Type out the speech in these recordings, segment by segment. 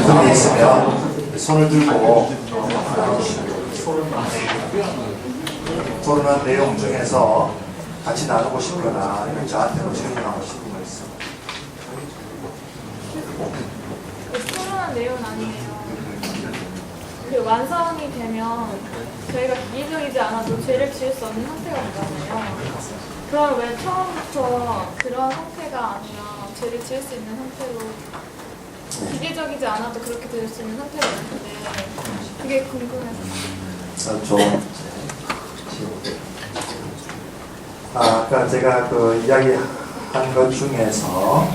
그런 게 있으면 손을 들고 토론한 내용 중에서 같이 나누고 싶거나 아니면 저한테도 질문하고 싶은 거 있어. 토론한 내용은 아니에요. 그 완성이 되면 저희가 기계적이지 않아도 죄를 지을 수 없는 상태가 되잖아요. 그럼 왜 처음부터 그런 상태가 아니라 죄를 지을 수 있는 상태로 기계적이지 않아도 그렇게 될 수 있는 상태가 있는데 그게 궁금해서. 좀 아까 제가 그 이야기한 것 중에서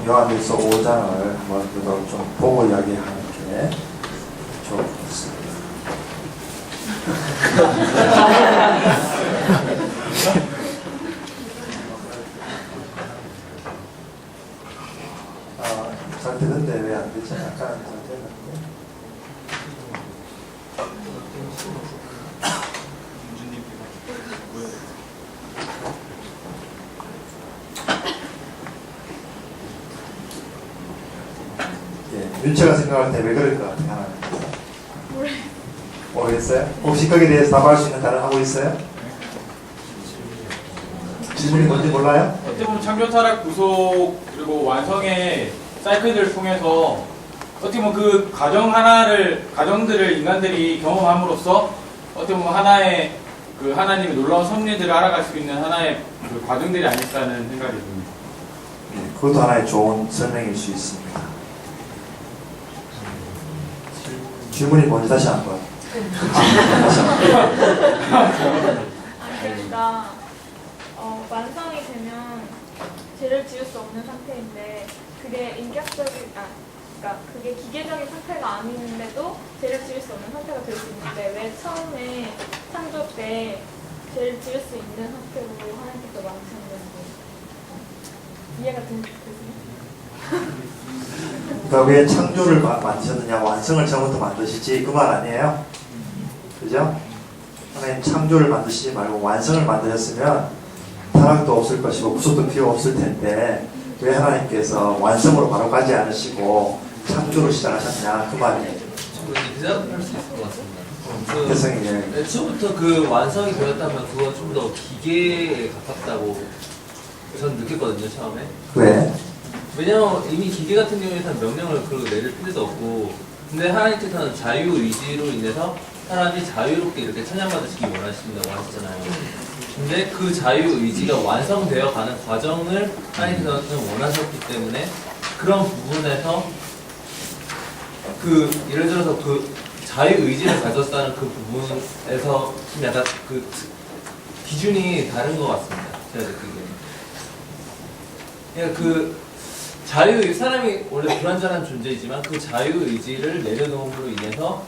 요한일서 5장을 한번 좀 보고 이야기하는 게 좋습니다. 잘 되는데 왜 안 되지? 약간 잘 되는데. 윤채가 생각할 때 왜 그럴 것 같아요? 모르겠어요? 혹시 거기에 대해서 답할 수 있는 다른 하고 있어요? 질문이 뭔지 몰라요? 어떻게 보면 창조 타락 구속 그리고 완성의 사이클들을 통해서 어떻게 보면 그 가정들을 인간들이 경험함으로써 어떻게 보면 하나의 그 하나님의 놀라운 섭리들을 알아갈 수 있는 하나의 그 과정들이 아닐까라는 생각이 듭니다. 그것도 하나의 좋은 설명일 수 있습니다. 질문이 뭔지 다시 한번. 그러니까 완성이 되면 죄를 지을 수 없는 상태인데 그게 그러니까 그게 기계적인 상태가 아닌데도 죄를 지을 수 없는 상태가 될 수 있는데 왜 처음에 창조 때 죄를 지을 수 있는 상태로 하나님께서 만드셨는지 이해가 되세요? 그러니까 왜 창조를 만드셨느냐, 완성을 처음부터 만드시지 그 말 아니에요? 그죠? 하나님 창조를 만드시지 말고 완성을 만드셨으면 타락도 없을 것이고 구속도 필요 없을 텐데 왜 하나님께서 완성으로 바로 가지 않으시고 창조를 시작하셨냐 그 말이에요. 대답할 수 있을 것 같습니다. 태성이 애초부터 그 완성이 되었다면 그건 좀 더 기계에 가깝다고 저는 느꼈거든요, 처음에. 왜? 왜냐면 이미 기계 같은 경우에는 명령을 그걸로 내릴 필요도 없고, 근데 하나님께서는 자유의지로 인해서 사람이 자유롭게 이렇게 찬양받으시기 원하신다고 하셨잖아요. 근데 그 자유의지가 완성되어 가는 과정을 하나님께서는 원하셨기 때문에 그런 부분에서 예를 들어서 그 자유의지를 가졌다는 그 부분에서 좀 약간 그 기준이 다른 것 같습니다. 제가 느끼기에는. 그러니까 사람이 원래 불완전한 존재이지만 그 자유의지를 내려놓음으로 인해서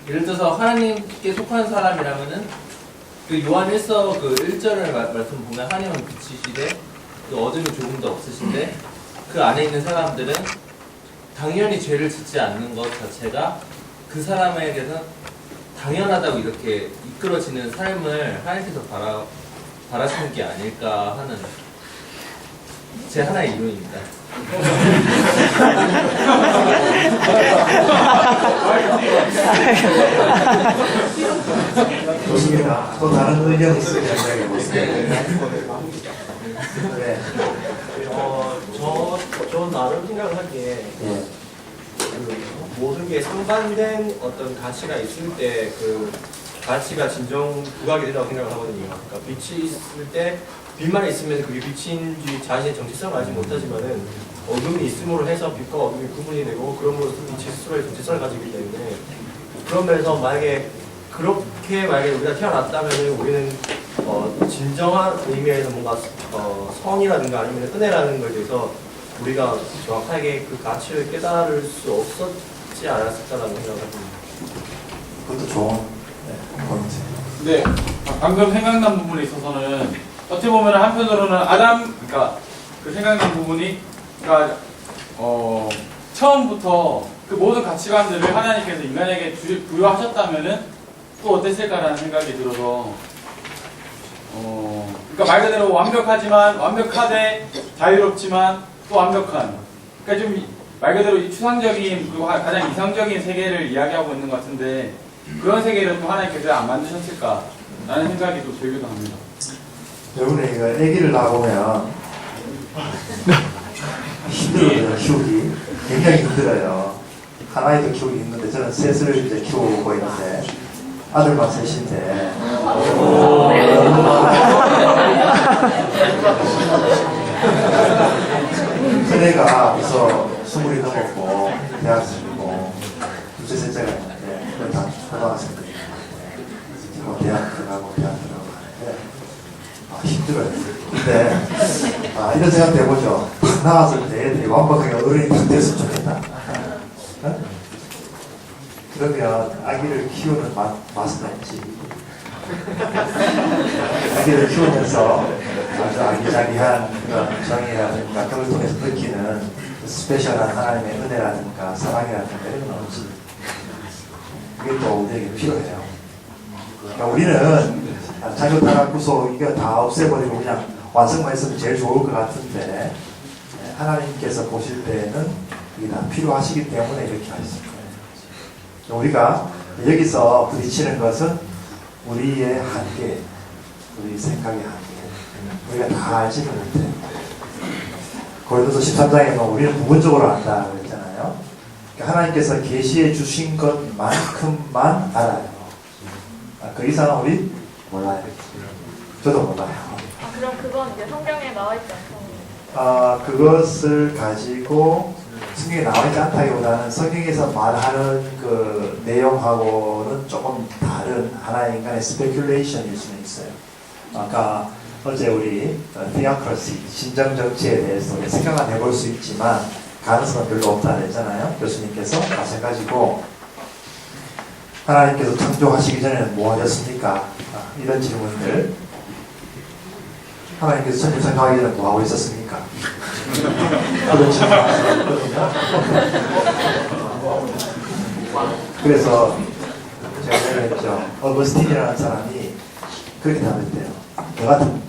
예를 들어서 하나님께 속한 사람이라면은 그 요한 1서 그 1절을 말씀 보면 하나님은 빛이시되 그 어둠이 조금 더 없으신데 그 안에 있는 사람들은 당연히 죄를 짓지 않는 것 자체가 그 사람에게는 당연하다고 이렇게 이끌어지는 삶을 하나님께서 바라시는 게 아닐까 하는 제 하나의 이론입니다. 좋습니다. 또 다른 의견 있으면 이야기해 보세요. 네. 저 나름 생각을 하기에 그 모든 게 상반된 어떤 가치가 있을 때 그 가치가 진정 부각이 된다고 생각을 하거든요. 그러니까 빛이 있을 때 빛만 있으면 그게 빛인지 자신의 정체성을 알지 못하지만은 어둠이 있음으로 해서 빛과 어둠이 구분이 되고 그러므로 빛이 스스로의 정체성을 가지기 때문에 그런 면에서 그렇게 만약에 우리가 태어났다면은 우리는 진정한 의미에서 뭔가 성이라든가 아니면 은혜라는 것에 대해서 우리가 정확하게 그 가치를 깨달을 수 없었지 않았을까라는 생각을 합니다. 그것도 좋은 포인트. 네, 방금 생각난 부분에 있어서는 어떻게 보면 한편으로는 그러니까 그 생각난 부분이 그러니까 처음부터 그 모든 가치관들을 하나님께서 인간에게 부여하셨다면은 또 어땠을까라는 생각이 들어서 그러니까 말 그대로 완벽하되 자유롭지만 또 완벽한 그러니까 좀 말 그대로 이 추상적인 그리고 가장 이상적인 세계를 이야기하고 있는 것 같은데 그런 세계를 또 하나님께서 안 만드셨을까라는 생각이 또 들기도 합니다. 여러분이 이거 아기를 낳아보면 힘들어요. 키우기 굉장히 힘들어요. 하나이도 키우기 힘든데 저는 셋을 이제 키우고 있는데 아들만 셋인데 큰애가 벌써 20이 넘었고 대학생이고 둘째 셋째가 있는데 그건 다 초등학생들이고 대학 들어가고 대학 들어가는데 힘들어요. 근데 이런 생각도 해보죠. 딱 나왔을 때 애들이 완벽하게 어른이 딱 됐으면 좋겠다. 어? 그러면 아기를 키우는 맛은 없지. 아기를 키우면서 아주 아기자기한 그런 정의라든가 그걸 통해서 느끼는 스페셜한 하나님의 은혜라든가 사랑이라든가 이런 건 없지. 그게 또 우리에게 필요해요. 그러니까 우리는 자교 타락 구속 이거 다 없애버리고 그냥 완성만 했으면 제일 좋을 것 같은데 하나님께서 보실 때에는 이게 다 필요하시기 때문에 이렇게 하셨을 거예요. 우리가 여기서 부딪히는 것은 우리의 한계, 우리 생각의 한계, 우리가 다 알지는 못해. 고린도서 13장에 보면 우리는 부분적으로 안다 그랬잖아요. 그러니까 하나님께서 계시해 주신 것만큼만 알아요. 그 이상은 우리 몰라요. 저도 몰라요. 그럼 그건 이제 성경에 나와 있지 않습니까? 그것을 가지고 성경에 나와 있지 않다기보다는 성경에서 말하는 그 내용하고는 조금 다른 하나의 인간의 스페큘레이션일 수는 있어요. 아까 어제 우리 theocracy, 신정정치에 대해서 생각은 해볼 수 있지만 가능성은 별로 없다 그랬잖아요. 교수님께서 마찬가지고 하나님께서 창조하시기 전에는 뭐 하셨습니까? 이런 질문들. 하나님께서 천지 창조하기 전에 뭐 하고 있었습니까? 그런 질문 하셨거든요. 그래서 제가 얘기했죠. 어거스틴이라는 사람이 그렇게 답했대요. 너 같은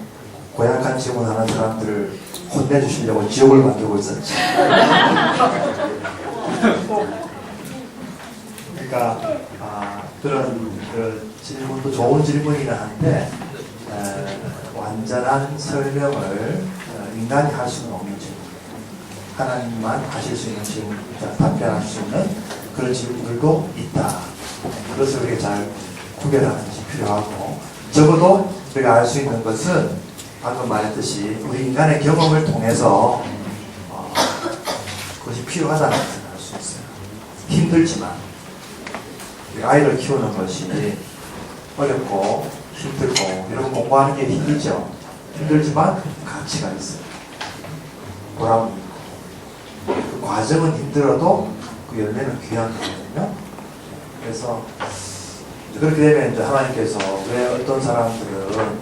고약한 질문하는 사람들을 혼내주시려고 지옥을 만들고 있었지. 그러니까 그런 그 질문도 좋은 질문이긴 한데 완전한 설명을 인간이 할 수는 없는 질문, 하나님만 하실 수 있는 질문, 답변할 수 있는 그런 질문들도 있다. 그것을 우리가 잘 구별하는 것이 필요하고, 적어도 우리가 알 수 있는 것은 방금 말했듯이 우리 인간의 경험을 통해서 그것이 필요하다는 것을 알 수 있어요. 힘들지만 아이를 키우는 것이 어렵고 힘들고, 여러분 공부하는 게 힘들죠. 힘들지만 가치가 있어요. 보람이 있고, 그 과정은 힘들어도 그 열매는 귀한 거거든요. 그래서 그렇게 되면 이제 하나님께서 왜 어떤 사람들은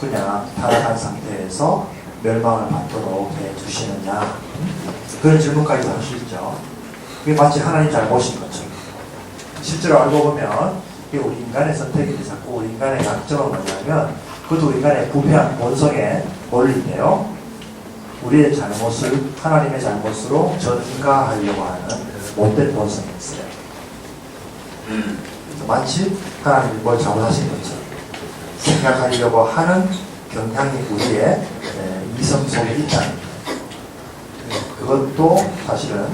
그냥 타락한 상태에서 멸망을 받도록 해주시느냐, 그런 질문까지도 할 수 있죠. 그게 마치 하나님 잘못인 것처럼. 실제로 알고 보면 이게 우리 인간의 선택인데 자꾸 우리 인간의 약점은 뭐냐면 그것도 우리 인간의 부패한 본성의 원리인데요. 우리의 잘못을 하나님의 잘못으로 전가하려고 하는 못된 본성이 있어요. 마치 하나님이 뭘 잘못하신 것처럼 생각하려고 하는 경향이 우리의 이성 속에 있다는 거예요. 그것도 사실은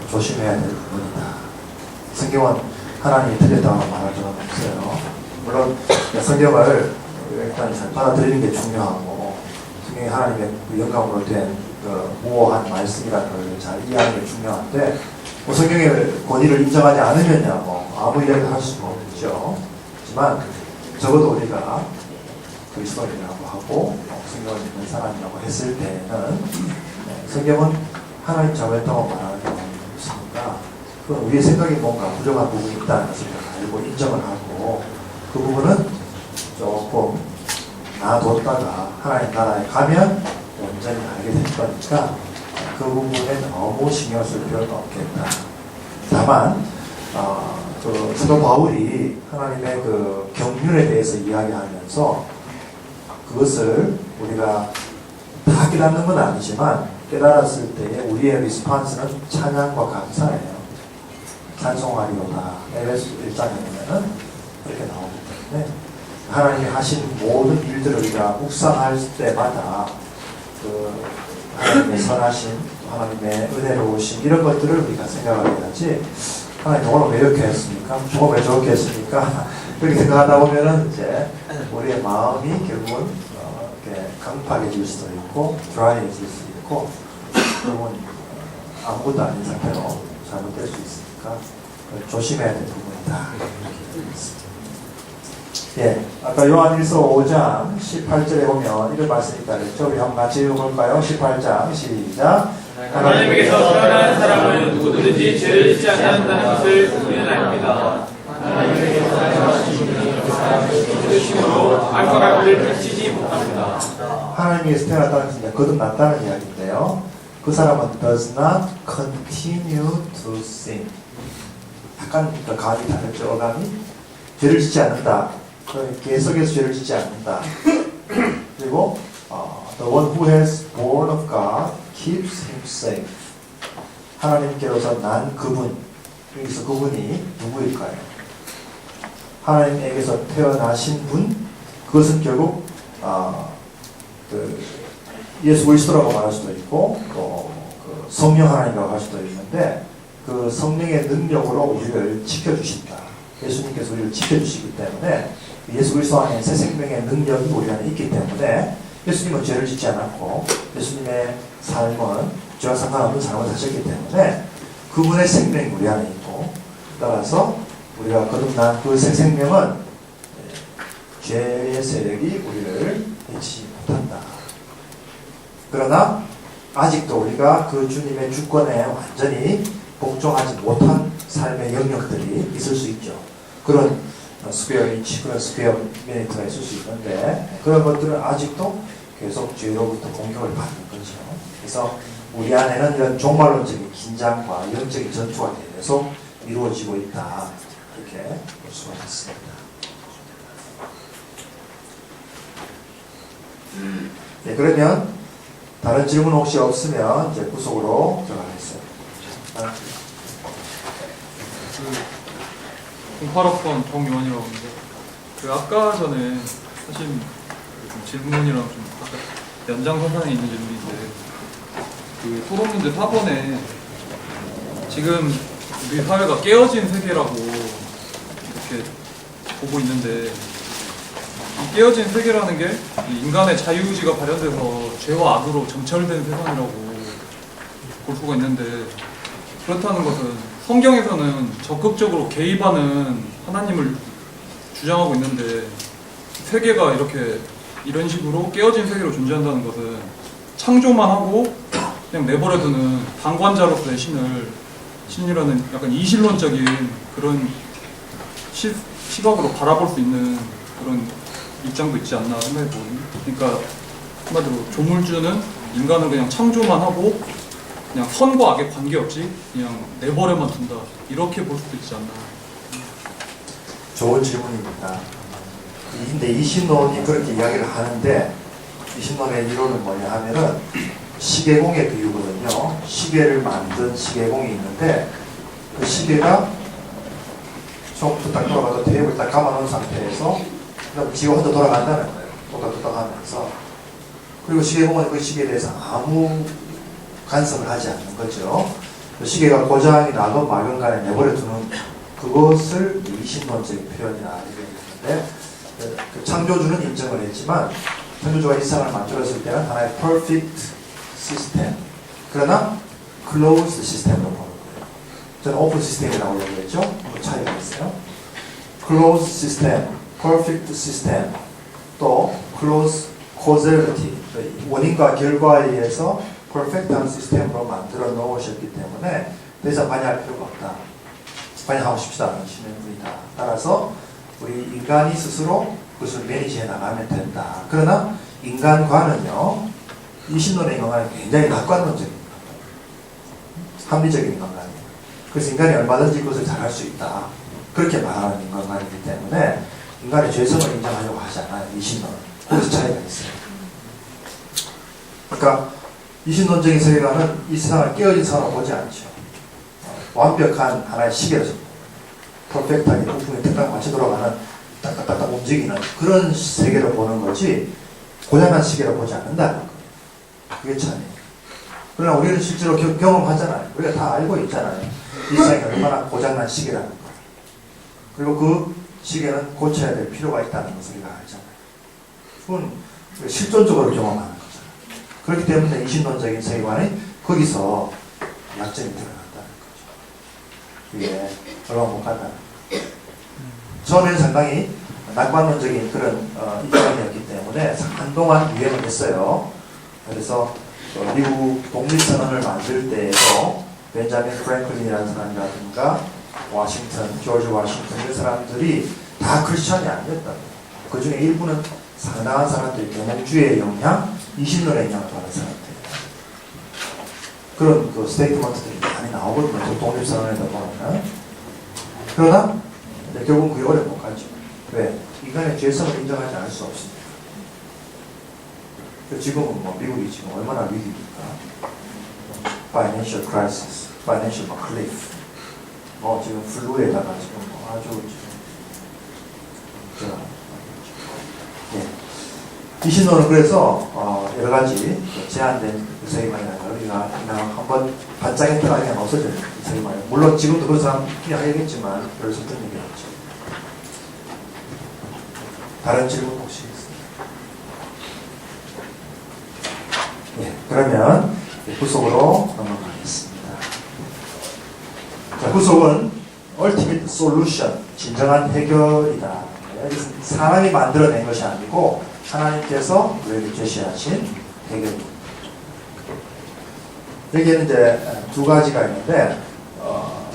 조심해야 될 부분이다. 성경은 하나님이 틀렸다고 말할 적은 없어요. 물론 성경을 일단 잘 받아들이는 게 중요하고, 성경이 하나님의 영감으로 된 무오한 말씀이라는 걸 잘 이해하는 게 중요한데, 뭐 성경의 권위를 인정하지 않으면야 아무 이야기를 할 수가 없죠. 하지만 적어도 우리가 그리스도인이라고 하고 성경을 믿는 사람이라고 했을 때는 성경은 하나님 자멸다고 말하는 경우가 있으니까 그건 우리의 생각에 뭔가 부족한 부분이 있다는 것을 알고 인정을 하고, 그 부분은 조금 놔뒀다가 하나님 나라에 가면 완전히 알게 될 거니까 그 부분에 너무 신경 쓸 필요는 없겠다. 다만 그 사도 바울이 하나님의 그 경륜에 대해서 이야기하면서 그것을 우리가 다 깨닫는 건 아니지만 깨달았을 때 우리의 리스판스는 찬양과 감사예요. 찬송하리로다. 에베소 1장에 보면은 그렇게 나오기 때문에 하나님이 하신 모든 일들을 우리가 묵상할 때마다 그 하나님의 선하심, 하나님의 은혜로우심 이런 것들을 우리가 생각을 해야지 하나님 오늘 왜 이렇게 했습니까? 저거 왜 저렇게 했습니까? 그렇게 생각하다 보면은 이제 우리의 마음이 결국은 이렇게 강팍해질 수도 있고 드라이해질 수도 있고 결국은 아무것도 아닌 상태로 잘못될 수 있으니까 조심해야 될 부분이다. 예, 아까 요한일서 5장 18절에 보면 이런 말씀이 있다 그랬죠. 우리 한번 같이 읽어볼까요? 18장 시작. 하나님께서 태어난 사람은 누구든지 죄를 짓지 않는다는 것을 우리는 압니다. 하나님께서 태어나심으로 알과 같을 비치지 못합니다. 하나님께서 태어났다는 것은 거듭났다는 이야기인데요. 그 사람은 does not continue to sin. 약간 그 감이 다르죠. 어감이 죄를 짓지 않는다. 계속해서 죄를 짓지 않는다. 그리고 the one who has born of God keeps him safe. 하나님께로서 난 그분. 여기서 그분이 누구일까요? 하나님에게서 태어나신 분. 그것은 결국 그 예수 그리스도라고 말할 수도 있고 또 그 성령 하나님이라고 할 수도 있는데 그 성령의 능력으로 우리를 지켜주신다. 예수님께서 우리를 지켜주시기 때문에 예수 그리스도 안에 새 생명의 능력이 우리 안에 있기 때문에 예수님은 죄를 짓지 않았고 예수님의 삶은 죄와 상관없는 삶을 하셨기 때문에 그분의 생명이 우리 안에 있고 따라서 우리가 거듭난 그 새 생명은 죄의 세력이 우리를 잃지 못한다. 그러나 아직도 우리가 그 주님의 주권에 완전히 복종하지 못한 삶의 영역들이 있을 수 있죠. 그런 스퀘어 인치, 그런 스퀘어 미니트가 있을 수 있는데 그런 것들은 아직도 계속 죄로부터 공격을 받는 거죠. 그래서 우리 안에는 이런 종말론적인 긴장과 영적인 전투가 계속 이루어지고 있다. 이렇게 볼 수가 있습니다. 네, 그러면 다른 질문 혹시 없으면 이제 구속으로 들어가겠어요. 08학번 동요원이라고 하는데 아까 전에 사실 좀 질문이랑 좀 아까 연장선상에 있는 질문인데 그 토론문제 4번에 지금 우리 사회가 깨어진 세계라고 이렇게 보고 있는데 이 깨어진 세계라는 게 인간의 자유의지가 발현돼서 죄와 악으로 점철된 세상이라고 볼 수가 있는데 그렇다는 것은 성경에서는 적극적으로 개입하는 하나님을 주장하고 있는데 세계가 이렇게 이런 식으로 깨어진 세계로 존재한다는 것은 창조만 하고 그냥 내버려두는 방관자로서의 신이라는 약간 이신론적인 그런 시각으로 바라볼 수 있는 그런 입장도 있지 않나 생각해 보거든요. 그러니까 한마디로 조물주는 인간을 그냥 창조만 하고 그냥 선과 악에 관계없이 그냥 내버려만 둔다. 이렇게 볼 수도 있지 않나. 좋은 질문입니다. 근데 이신론이 그렇게 이야기를 하는데 이신론의 이론은 뭐냐 하면은 시계공의 비유거든요. 시계를 만든 시계공이 있는데 그 시계가 처음부터 딱 돌아가서 테이블을 딱 감아놓은 상태에서 그다음 지가 혼자 돌아간다는 거예요. 똑딱똑딱 하면서. 그리고 시계공은 그 시계에 대해서 아무 간섭을 하지 않는 거죠. 그 시계가 고장이 나도 말건 간에 내버려두는 그것을 이신론적인 표현이라 이렇게 했는데 그 창조주는 인정을 했지만 창조주가 이 세상을 만들었을 때는 하나의 perfect 시스템 그러나 closed 시스템으로 보는 거예요. 저는 오픈 시스템이라고 얘기했죠. 그 차이가 있어요. closed 시스템, perfect 시스템 또 closed causality 원인과 결과에 의해서 퍼펙트한 시스템으로 만들어 놓으셨기 때문에 더 이상 관여할 필요가 없다. 관여하고 싶지도 않으시는 분이다. 따라서 우리 인간이 스스로 그것을 매니지해 나가면 된다. 그러나 인간과는요, 이신론의 인간과는 굉장히 낙관론적인 인간관이에요. 합리적인 인간관이에요. 그래서 인간이 얼마든지 그것을 잘할 수 있다. 그렇게 말하는 인간관이기 때문에 인간의 죄성을 인정하려고 하지 않아요. 이신론은. 그래서 차이가 있어요. 그러니까 이신론적인 세계관은 이 세상을 깨어진 사람을 보지 않죠. 완벽한 하나의 시계로서 퍼펙트하게 부품에 딱 맞춰 돌아가는 딱딱딱 움직이는 그런 세계로 보는 거지 고장난 시계로 보지 않는다는 거예요. 그게 참이에요. 그러나 우리는 실제로 경험하잖아요. 우리가 다 알고 있잖아요. 이 세상이 얼마나 고장난 시계라는 거. 그리고 그 시계는 고쳐야 될 필요가 있다는 것을 우리가 알잖아요. 그건 실존적으로 경험하는 거잖아요. 그렇기 때문에 이신론적인 세계관이 거기서 약점이 드러난다는 거죠. 이게 얼마나 못 간다는 거죠. 처음에는 상당히 낙관론적인 그런 입장이었기 때문에 한동안 유행을 했어요. 그래서 미국 독립선언을 만들 때에도 벤자민 프랭클린이라는 사람이라든가 워싱턴, 조지 워싱턴 이런 사람들이 다 크리스천이 아니었다. 그 중에 일부는 상당한 사람들이 계몽주의의 영향, 이신론의 영향을 받은 사람들이에요. 그런 그 스테이트먼트들이 많이 나오거든요. 독립선언에도 보면은. 그러나 결국은 그게 오래 못 가죠. 왜? 인간의 죄성을 인정하지 않을 수 없습니다. 지금은 뭐 미국이 지금 얼마나 위기입니까? Financial crisis, financial cliff. 지금 플루에다가 지금 아주 지금 이신론은 그래서 여러 가지 제한된 세계관이라는 우리가 그냥 한번 반짝했다가 그냥 없어져요. 세계관이. 물론 지금도 그런 사람이 하겠지만 별로 쓸데없는 얘기 없죠. 다른 질문 혹시 있습니까? 그러면 구속으로 넘어가겠습니다. 자, 구속은 ultimate solution, 진정한 해결이다. 사람이 만들어낸 것이 아니고 하나님께서 우리에게 제시하신 해결입니다. 여기에는 이제 두 가지가 있는데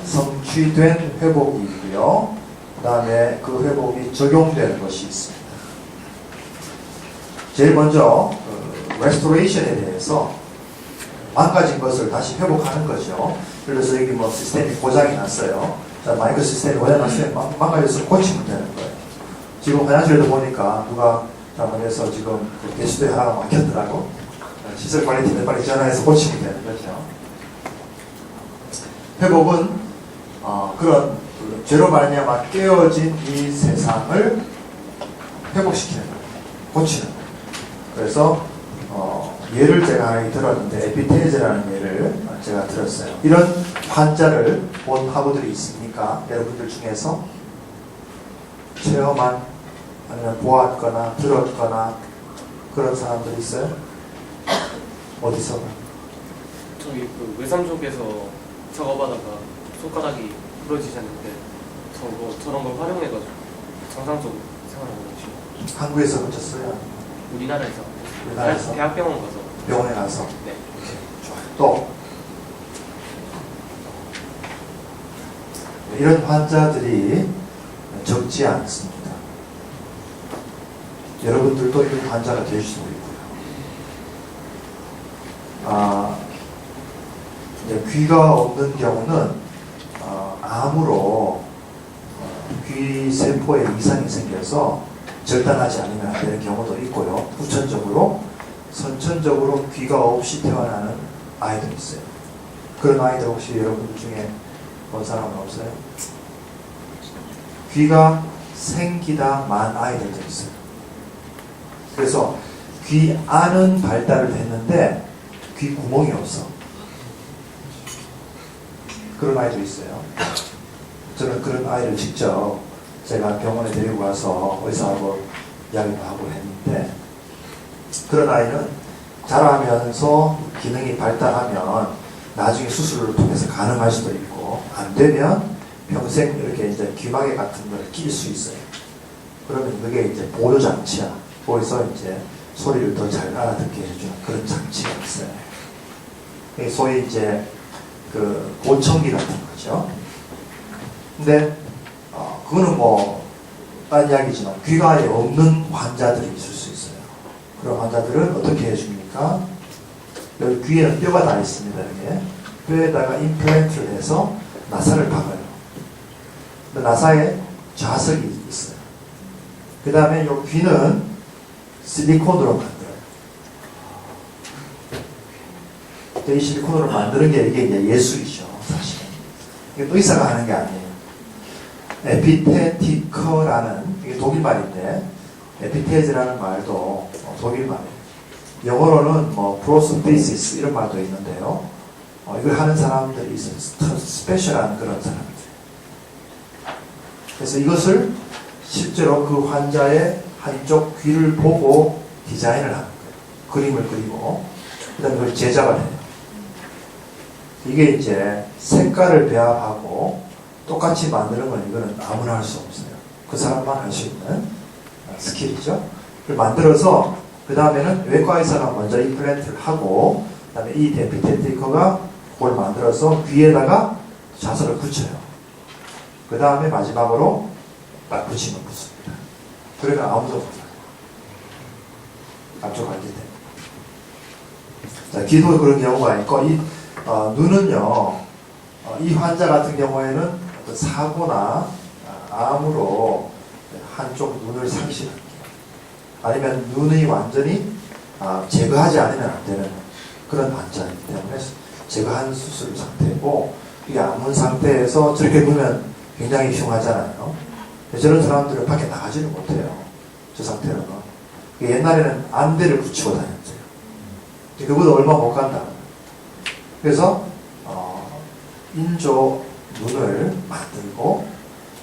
성취된 회복이 있고요. 그 다음에 그 회복이 적용되는 것이 있습니다. 제일 먼저 레스토레이션에 대해서 망가진 것을 다시 회복하는 거죠. 그래서 여기 뭐 시스템이 고장이 났어요. 자, 마이크 시스템이 고장이 났으면 망가져서 고치면 되는 거예요. 지금 화장실에도 보니까 누가 잘못해서 지금 그 개수대 하나가 막혔더라고. 시설 관리팀에 빨리 전화해서 고치면 되는 거죠. 회복은 그런 죄로 말미암아 깨어진 이 세상을 회복시키는 거예요. 고치는 거예요. 그래서 예를 제가 하나 들었는데 에피테이즈라는 예를 제가 들었어요. 이런 환자를 본 화보들이 있습니까? 여러분들 중에서 체험한 아니면 보았거나 들었거나 그런 사람들이 있어요? 어디서? 저기 그 외삼족에서 작업하다가 손가락이 부러지셨는데 저런 걸 활용해가지고 정상적으로 생활하고 계시고. 한국에서 고쳤어요? 우리나라에서 우리나라에서? 대학병원 가서. 병원에 가서? 네. 좋아요. 또 이런 환자들이 적지 않습니다. 여러분들도 이런 환자가 되실 수도 있고요. 이제 귀가 없는 경우는 암으로 귀 세포에 이상이 생겨서 절단하지 않으면 안 되는 경우도 있고요. 후천적으로, 선천적으로 귀가 없이 태어나는 아이들이 있어요. 그런 아이들 혹시 여러분들 중에 본 사람은 없어요? 귀가 생기다 만 아이들도 있어요. 그래서 귀 안은 발달을 했는데 귀 구멍이 없어. 그런 아이도 있어요. 저는 그런 아이를 직접 제가 병원에 데리고 가서 의사하고 이야기도 하고 했는데, 그런 아이는 자라면서 기능이 발달하면 나중에 수술을 통해서 가능할 수도 있고, 안 되면 평생 이렇게 이제 귀마개 같은 걸 낄 수 있어요. 그러면 그게 이제 보조장치야. 거기서 이제 소리를 더 잘 알아듣게 해주는 그런 장치가 있어요. 소위 이제 그 보청기 같은 거죠. 근데 그거는 뭐 딴 이야기지만 귀가 아예 없는 환자들이 있을 수 있어요. 그런 환자들은 어떻게 해줍니까? 여기 귀에는 뼈가 다 있습니다. 여기에 뼈에다가 임플란트를 해서 나사를 박아요. 근데 나사에 자석이 있어요. 그 다음에 이 귀는 실리콘으로 만들어요. 이 실리콘으로 만드는 게 이게 이제 예술이죠, 사실. 이게 의사가 하는 게 아니에요. 에피테티커라는 이게 독일 말인데 에피테즈라는 말도 독일 말이에요. 영어로는 뭐 프로스테시스 이런 말도 있는데요. 이걸 하는 사람들이 있어요. 스페셜한 그런 사람들. 그래서 이것을 실제로 그 환자의 한쪽 귀를 보고 디자인을 하는 거예요. 그림을 그리고 그 다음에 그걸 제작을 해요. 이게 이제 색깔을 배합하고 똑같이 만드는 건 이거는 아무나 할 수 없어요. 그 사람만 할 수 있는 스킬이죠. 그걸 만들어서 그 다음에는 외과 의사가 먼저 임플란트를 하고 그 다음에 이 에피테티커가 그걸 만들어서 귀에다가 자석을 붙여요. 그 다음에 마지막으로 딱 붙이면 붙습니다. 그러면 아무도 몰라요. 앞쪽 알게 됩니다. 자, 귀도 그런 경우가 있고 눈은요, 이 환자 같은 경우에는 어떤 사고나 암으로 한쪽 눈을 상실합니다. 아니면 눈이 완전히 제거하지 않으면 안 되는 그런 환자이기 때문에 제거한 수술 상태고, 이게 암문 상태에서 저렇게 보면 굉장히 흉하잖아요. 저런 사람들은 밖에 나가지를 못해요. 저 상태로는. 옛날에는 안대를 붙이고 다녔어요. 그보다 얼마 못 간다. 그래서 인조 눈을 만들고,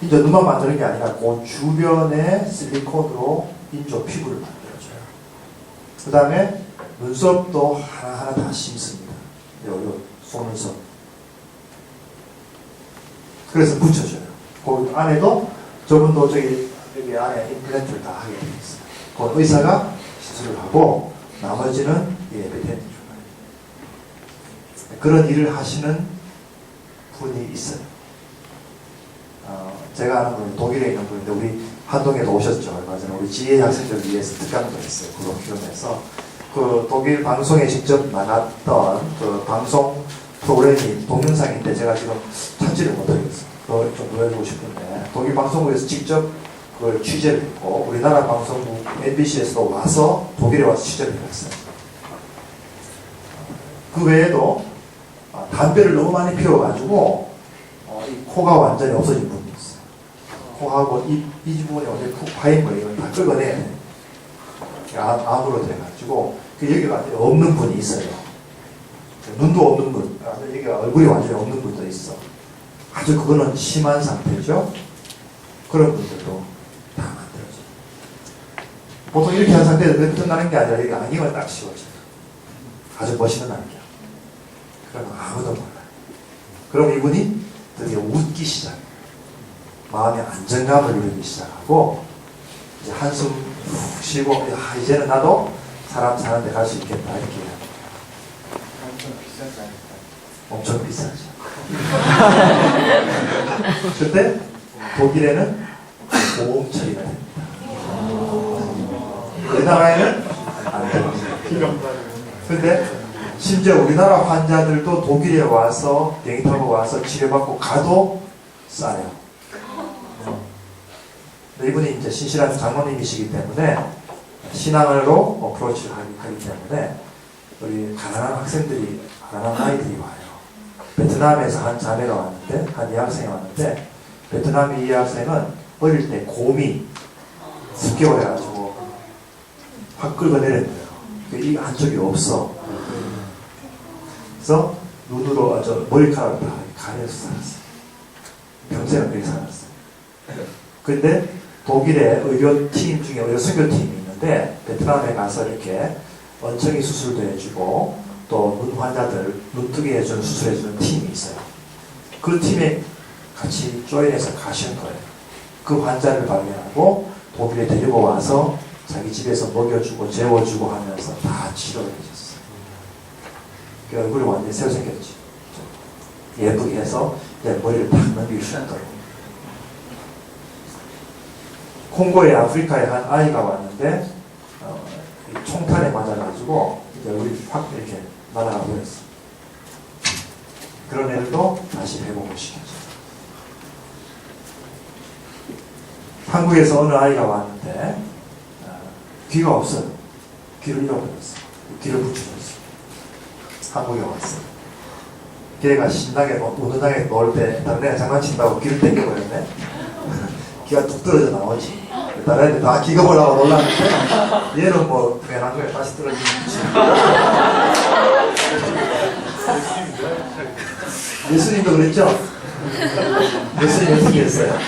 인조 눈만 만드는 게 아니라 그 주변에 실리콘으로 인조 피부를 만들어줘요. 그 다음에 눈썹도 하나하나 다 심습니다. 요 속눈썹. 그래서 붙여줘요. 그 안에도 저분도 여기 안에 임플란트를 다 하게 되어 있어요. 그 의사가 시술을 하고 나머지는 이 에피테티를 줘요. 그런 일을 하시는 분이 있어요. 제가 아는 분이 독일에 있는 분인데 우리 한동에도 오셨죠. 얼마 전에 우리 지혜 학생들을 위해서 특강도 했어요. 그거 기원해서 그 독일 방송에 직접 나갔던 그 방송 프로그램이 동영상인데 제가 지금 찾지를 못하겠어요. 그걸 좀 보여주고 싶은데 독일 방송국에서 직접 그걸 취재를 했고 우리나라 방송국 MBC에서도 와서 독일에 와서 취재를 했어요. 그 외에도 담배를 너무 많이 피워가지고 이 코가 완전히 없어진 분이 있어요. 코하고 이 부분이 완전히 푹 파인 거 이걸 다 긁어내야 돼요. 암으로 돼가지고 여기가 없는 분이 있어요. 눈도 없는 분, 여기가 얼굴이 완전히 없는 분도 있어. 아주 그거는 심한 상태죠. 그런 분들도 다 만들어져요. 보통 이렇게 한 상태에서 그렇게 끝나는 게 아니라 여기 안경을 딱 씌워져요. 아주 멋있는 안경. 그러면 아무도 몰라요. 그럼 이분이 드디어 웃기 시작해요. 마음의 안정감을 누리기 시작하고 이제 한숨 푹 쉬고 이제는 나도 사람 사는 데 갈 수 있겠다 이렇게 해요. 엄청 비싸죠. 그때 독일에는 보험 처리가 됩니다. 우리나라에는 안 됩니다. 근데 심지어 우리나라 환자들도 독일에 와서 비행기 타고 와서 치료받고 가도 싸요. 이분이 이제 신실한 장로님이시기 때문에 신앙으로 어프로치를 하기 때문에 우리 가난한 학생들이, 가난한 아이들이 와요. 베트남에서 한 자매가 왔는데, 한 여학생이 왔는데, 베트남 이 학생은 어릴 때 곰이 습격을 해가지고 확 긁어내린 거예요. 이 한쪽이 없어. 그래서 눈으로 머리카락을 다 가려서 살았어요. 평생을 그렇게 살았어요. 근데 독일의 의료팀 중에 의료 선교팀이 있는데 베트남에 가서 이렇게 원청이 수술도 해주고 또 눈 환자들 눈뜨게 해주는 수술해주는 팀이 있어요. 그 팀에 같이 조인해서 가신 거예요. 그 환자를 발견하고 독일에 데리고 와서 자기 집에서 먹여주고 재워주고 하면서 다 치료를 해줬어요. 그 얼굴이 완전히 새로 생겼지. 예쁘게 해서 이제 머리를 탁 넘길 수 있도록. 콩고의 아프리카에 한 아이가 왔는데 총탄에 맞아가지고 이제 우리 확 이렇게 날아가 버렸어. 그런 애들도 다시 회복을 시켜줘. 한국에서 어느 아이가 왔는데 귀가 없어요. 귀를 잃어버렸어. 귀를 붙여줬어. 한국에 왔어. 걔가 신나게 운동장에 놀 때 다른 애가 장난친다고 귀를 땡겨버렸네. 귀가 뚝 떨어져 나오지. 다른 애들 다 기가 보려고 놀랐는데 얘는 뭐 당연한 거야. 다시 떨어지는 거지. 예수님도 그랬죠? 예수님 어떻게 했어요?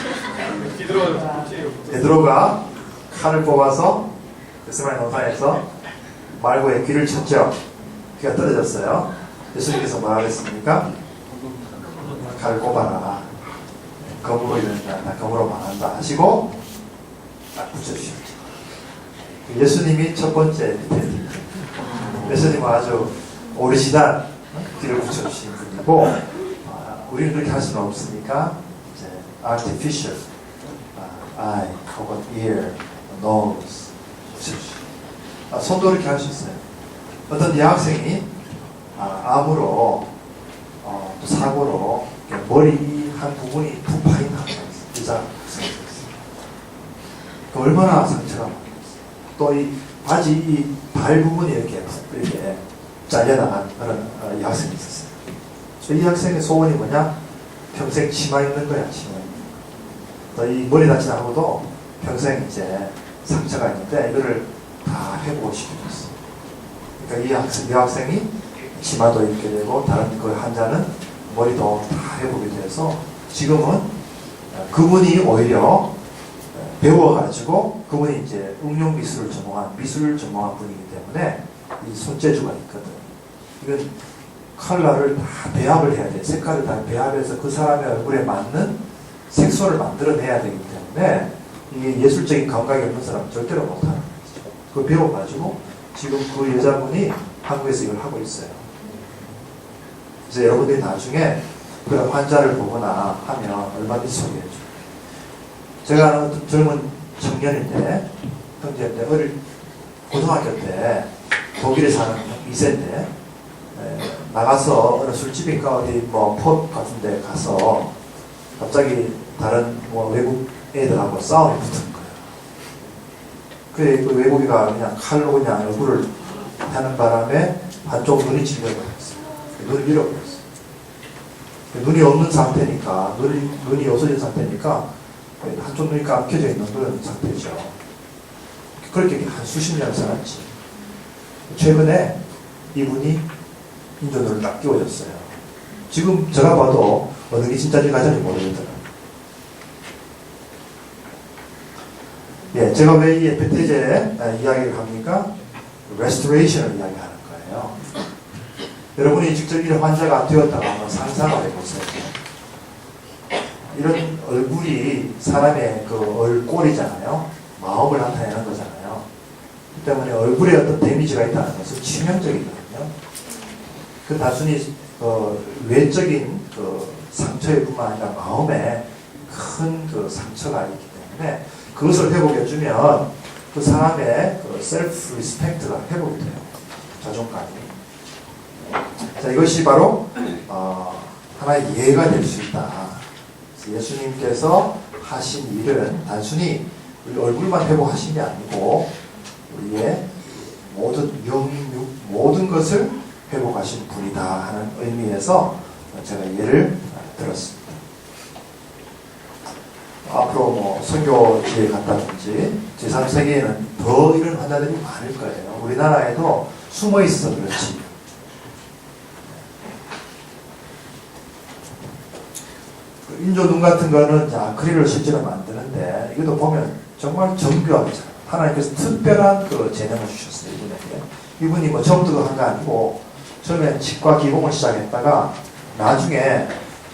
베드로가 칼을 뽑아서 겟세마네 동산에서 말고의 귀를 쳤죠. 귀가 떨어졌어요. 예수님께서 뭐라 그랬습니까? 칼을 꼽아라. 검으로 이른다. 나 검으로 망한다 하시고 딱 붙여주셨죠. 예수님이 첫 번째 디테일. 예수님은 아주 오리지널 귀를 붙여주신 분이고, 우리는 그렇게 할 수는 없으니까 이제 artificial eye, 혹은 ear, nose 붙여주시죠. 손도 이렇게 할 수 있어요. 어떤 여학생이 암으로 또 사고로 머리 한 부분이 푹 파인 상태가 있어요. 의자 그 얼마나 상처가 많이 있어요. 또 이 바지 이 발 부분이 이렇게 잘려나간 그런 여학생이 있었어요. 이 학생의 소원이 뭐냐? 평생 치마 입는 거야, 치마. 또 이 머리 다치나고도 평생 이제 상처가 있는데 이거를 다 회복시켜줬어. 그러니까 이 학생이 치마도 입게 되고 다른 그 환자는 머리도 다 회복이 돼서 지금은 그분이 오히려 배워가지고 그분이 이제 응용 미술을 전공한 분이기 때문에 이 손재주가 있거든. 이건 컬러를 다 배합을 해야 돼. 색깔을 다 배합해서 그 사람의 얼굴에 맞는 색소를 만들어내야 되기 때문에 이게 예술적인 감각이 없는 사람은 절대로 못하는 거죠. 그걸 배워가지고 지금 그 여자분이 한국에서 이걸 하고 있어요. 그래서 여러분들이 나중에 그런 환자를 보거나 하면 얼마든지 소개해줘요. 제가 아는 젊은 청년인데, 형제인데, 고등학교 때 독일에 사는 2세인데, 나가서 어느 술집인가 어디 뭐 펍 같은 데 가서 갑자기 다른 뭐 외국 애들하고 싸움이 붙은 거예요. 그래, 그 외국이가 그냥 칼로 그냥 얼굴을 하는 바람에 한쪽 눈이 찔려버렸어요. 눈을 잃어버렸어요. 눈이 없는 상태니까, 눈이 없어진 상태니까 한쪽 눈이 감겨져 있는 그런 상태죠. 그렇게 한 수십 년을 살았지. 최근에 이분이 인조눈을 딱 끼워줬어요. 지금 제가 봐도 어느 게 진짜인지 가짜인지 모르겠더라고요. 예, 제가 왜 이 에피테제 이야기를 합니까? 레스토레이션을 이야기하는 거예요. 여러분이 직접 이런 환자가 되었다고 한번 상상을 해보세요. 이런 얼굴이 사람의 그 얼꼴이잖아요. 마음을 나타내는 거잖아요. 그 때문에 얼굴에 어떤 데미지가 있다는 것은 치명적이거든요. 그 단순히 외적인 그 상처일 뿐만 아니라 마음에 큰 그 상처가 있기 때문에 그것을 회복해주면 그 사람의 그 셀프 리스펙트가 회복이 돼요. 자존감이. 자, 이것이 바로 하나의 예가 될 수 있다. 예수님께서 하신 일은 단순히 우리 얼굴만 회복하신 게 아니고 우리의 모든 영육 모든 것을 회복하신 분이다 하는 의미에서 제가 예를 들었습니다. 앞으로 뭐 선교지에 갔다든지 제3세계에는 더 이런 환자들이 많을 거예요. 우리나라에도 숨어 있어서 그렇지. 인조 눈 같은 거는 아크릴을 실제로 만드는데 이것도 보면 정말 정교하게 잘 하나님께서 특별한 그 재능을 주셨어요. 이분이 뭐 처음부터 한 거 아니고 처음에 치과 기공을 시작했다가 나중에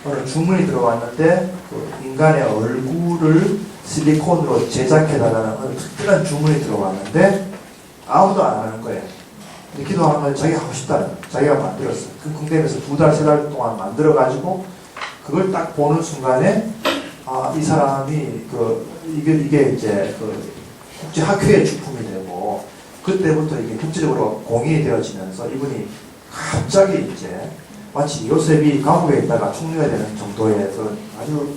어느 주문이 들어왔는데 그 인간의 얼굴을 실리콘으로 제작해달라는 어느 특별한 주문이 들어왔는데 아무도 안 하는 거예요. 기도하면 자기가 하고 싶다는 거예요. 자기가 만들었어요. 그 궁대에서 2달, 3달 동안 만들어가지고 그걸 딱 보는 순간에 이 사람이 이게 이제 그 국제 학회의 주품이 되고 그때부터 이게 국제적으로 공인이 되어지면서 이분이 갑자기 이제 마치 요셉이 감옥에 있다가 총리가 되는 정도의 그런 아주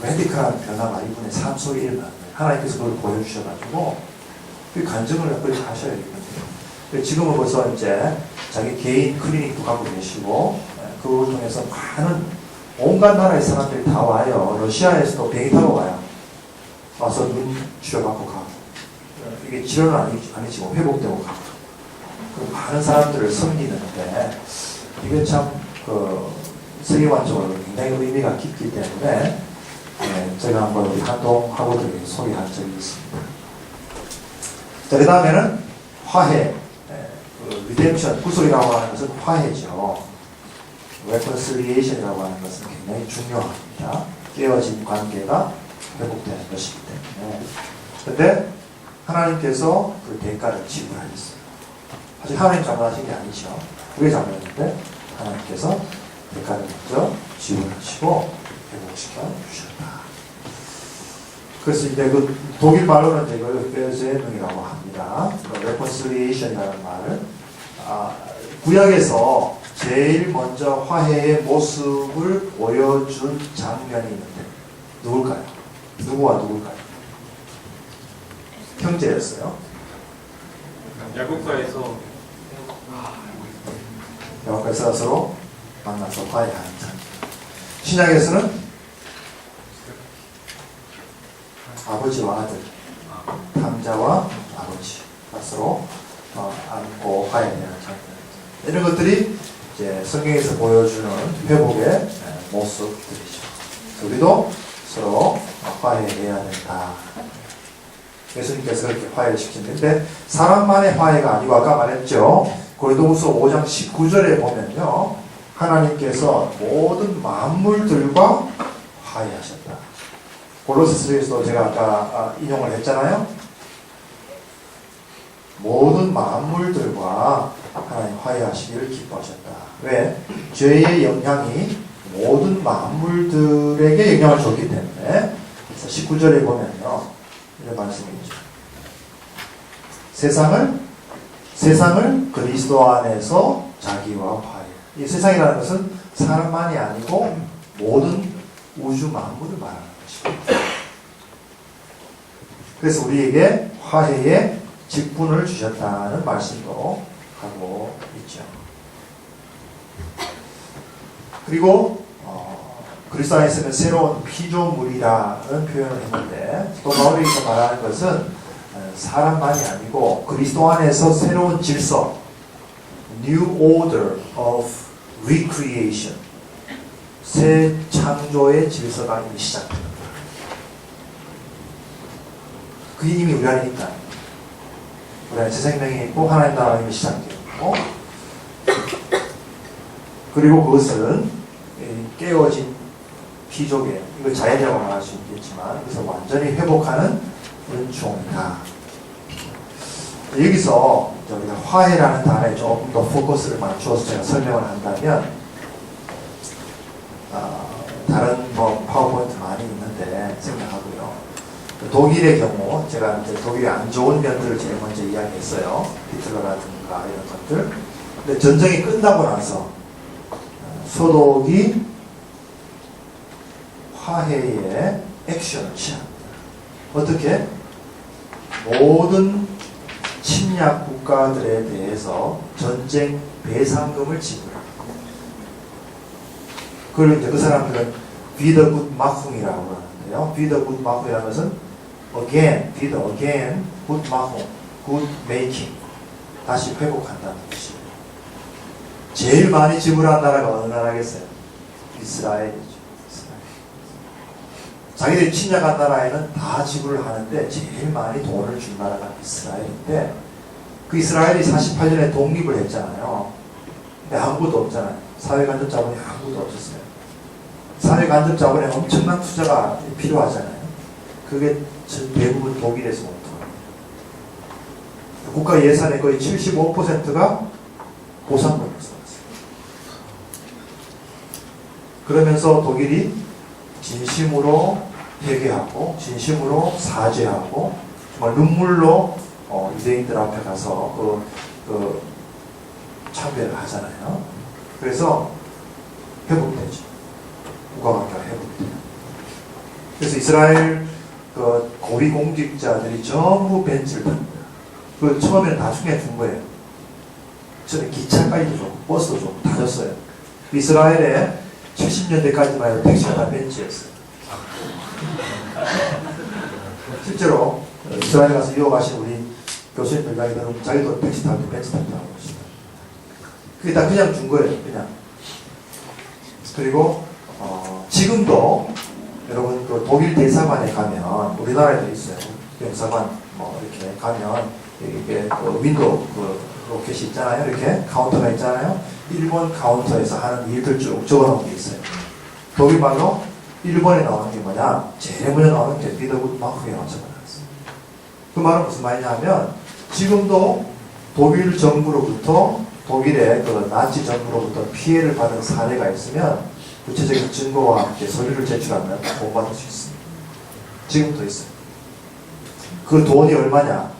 레디컬한 변화가 이분의 삶 속에 일어나는 거예요. 하나님께서 그걸 보여주셔가지고 그 간증을 그렇게 하셔야 되거든요. 지금은 벌써 이제 자기 개인 클리닉도 갖고 계시고 그걸 통해서 많은 온갖 나라의 사람들이 다 와요. 러시아에서도 비행기 타고 와요. 와서 눈 치료받고 가고 이게 치료는 아니지만 회복되고 가고 그 많은 사람들을 섬기는데 이게 참 세계관적으로 굉장히 의미가 깊기 때문에 제가 한번 우리 한동하고들에게 소개한 적이 있습니다. 자, 그 다음에는 화해, 리뎀션, 구속이라고 하는 것은 화해죠. reconciliation이라고 하는 것은 굉장히 중요합니다. 깨어진 관계가 회복되는 것이기 때문에. 근데 하나님께서 그 대가를 지불하셨어요. 아직 하나님 잘못하신 게 아니죠. 우리 잘못했는데 하나님께서 대가를 먼저 지불하시고 회복시켜 주셨다. 그래서 이제 그 독일 말로는 이제 이걸 베르제능이라고 합니다. reconciliation이라는 말을 구약에서 제일 먼저 화해의 모습을 보여준 장면이 있는데 누굴까요? 누구와 누굴까요? 형제였어요. 야곱과에서 야곱과 서로 만나서 화해하는 장면. 신약에서는 아버지와 아들, 탐자와 아버지가 서로 안고 화해하는 장면. 이런 것들이 이제 성경에서 보여주는 회복의 모습들이죠. 우리도 서로 화해해야 된다. 예수님께서 그렇게 화해를 시키는데 사람만의 화해가 아니고 아까 말했죠. 고린도후서 5장 19절에 보면요. 하나님께서 모든 만물들과 화해하셨다. 골로새서에서도 제가 아까 인용을 했잖아요. 모든 만물들과 하나님 화해하시기를 기뻐하셨다. 왜? 죄의 영향이 모든 만물들에게 영향을 줬기 때문에. 그래서 19절에 보면요. 이런 말씀이죠. 세상을 그리스도 안에서 자기와 화해. 이 세상이라는 것은 사람만이 아니고 모든 우주 만물을 말하는 것입니다. 그래서 우리에게 화해의 직분을 주셨다는 말씀도 하고 있죠. 그리고 그리스도 안에서는 새로운 피조물이라는 표현을 했는데 또 바울이 말하는 것은 사람만이 아니고 그리스도 안에서 새로운 질서, new order of recreation, 새 창조의 질서가 이미 시작됩니다. 그게 이미 우리 안에 있다. 우리 안에 새 생명이 있고 하나님 나라가 이미 시작되고 그리고 그것은 깨어진 피조개, 이걸 자연이라고 말할 수 있겠지만 그래서 완전히 회복하는 은총이다. 여기서 우리가 화해라는 단어에 조금 더 포커스를 맞추어서 제가 설명을 한다면 다른 파워포인트 많이 있는데 생각하고요. 독일의 경우 제가 이제 독일의 안 좋은 면들을 제일 먼저 이야기했어요. 히틀러라든가 이런 것들. 근데 전쟁이 끝나고 나서 소독이 화해의 액션을 취합니다. 어떻게? 모든 침략 국가들에 대해서 전쟁 배상금을 지불합니다. 그걸 이제 그 사람들은 비더굿마쿵이라고 하는데요. 비더굿마쿵이라는 것은 again, 굿마쿵, 굿메이킹, 다시 회복한다는 것이에요. 제일 많이 지불한 나라가 어느 나라겠어요? 이스라엘이죠. 자기들이 침략한 나라에는 다 지불을 하는데 제일 많이 돈을 준 나라가 이스라엘인데 그 이스라엘이 48년에 독립을 했잖아요. 근데 아무것도 없잖아요. 사회간접 자본이 아무것도 없었어요. 사회간접 자본에 엄청난 투자가 필요하잖아요. 그게 대부분 독일에서 온 돈이에요. 국가 예산의 거의 75%가 보상금으로 써왔어요. 그러면서 독일이 진심으로 회개하고 진심으로 사죄하고 정말 눈물로 유대인들 앞에 가서 참배를 하잖아요. 그래서 회복되죠. 국가관계가 회복돼요. 그래서 이스라엘 고위 공직자들이 전부 벤츠를 탑니다. 그 처음에는 다 충해 준 거예요. 저는 기차까지도 좋고 버스도 좋고 다 줬어요. 이스라엘에 70년대까지만 해도 택시가 다 벤츠였어요. 실제로 이스라엘 가서 유학하신 우리 교수님들 이야기들은 자기도 택시 타고 벤츠 타고 하고 있습니다. 그게 다 그냥 준 거예요. 그냥. 그리고 지금도 여러분 그 독일 대사관에 가면 우리나라에도 있어요. 영사관 뭐 이렇게 가면 이게 그 윈도우 그 로켓이 있잖아요. 이렇게 카운터가 있잖아요. 일본 카운터에서 하는 일들 쭉 적어놓은 게 있어요. 독일 말로 일본에 나오는 게 뭐냐? 제일 먼저 나오는 게 비더구마크에 적어놨어요. 그 말은 무슨 말이냐 하면 지금도 독일 정부로부터 독일의 그 나치 정부로부터 피해를 받은 사례가 있으면 구체적인 증거와 함께 서류를 제출하면 보호받을 수 있습니다. 지금도 있어요. 그 돈이 얼마냐?